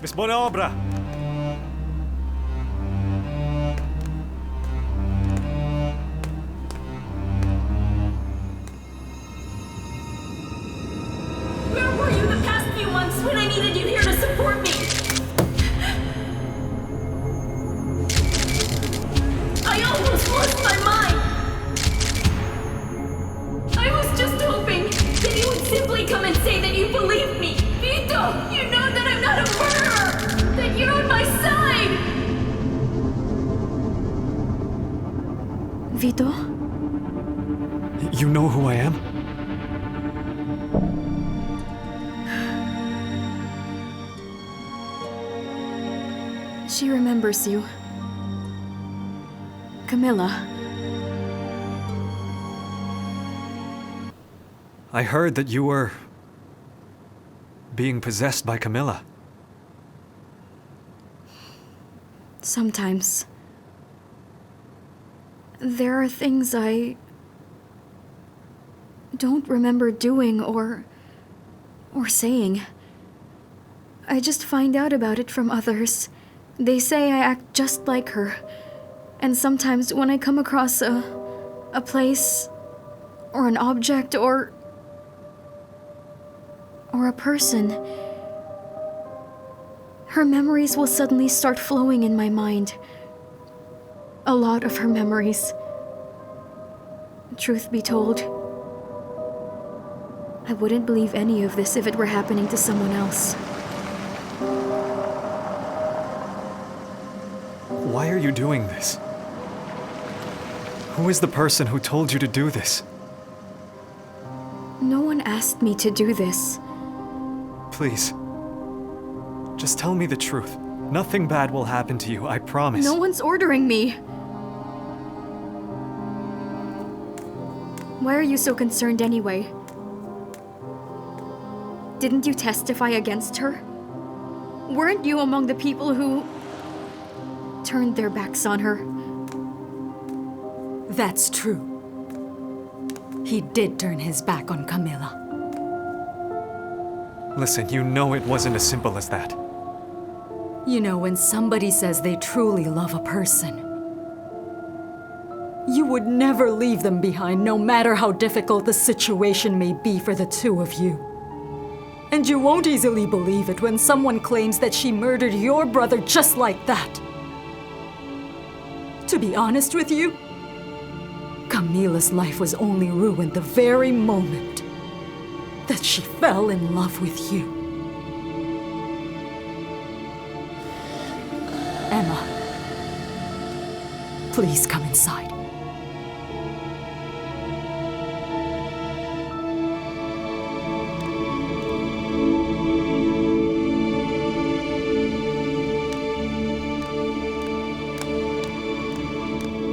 Mismo na obra! Where were you the past few months when I needed you here to support me? I almost lost my mind! I was just hoping that you would simply come and say that you believed me! Vito, you know that I'm not a murderer! That you're on my side! Vito? You know who I am? She remembers you. Camila. I heard that you were being possessed by Camila. Sometimes. There are things I don't remember doing or saying. I just find out about it from others. They say I act just like her. And sometimes when I come across a place or an object or a person, her memories will suddenly start flowing in my mind. A lot of her memories. Truth be told, I wouldn't believe any of this if it were happening to someone else. Why are you doing this? Who is the person who told you to do this? No one asked me to do this. Please. Just tell me the truth. Nothing bad will happen to you, I promise. No one's ordering me. Why are you so concerned anyway? Didn't you testify against her? Weren't you among the people who turned their backs on her? That's true. He did turn his back on Camila. Listen, you know it wasn't as simple as that. You know, when somebody says they truly love a person, you would never leave them behind, no matter how difficult the situation may be for the two of you. And you won't easily believe it when someone claims that she murdered your brother just like that. To be honest with you, Camila's life was only ruined the very moment that she fell in love with you. Emma, please come inside.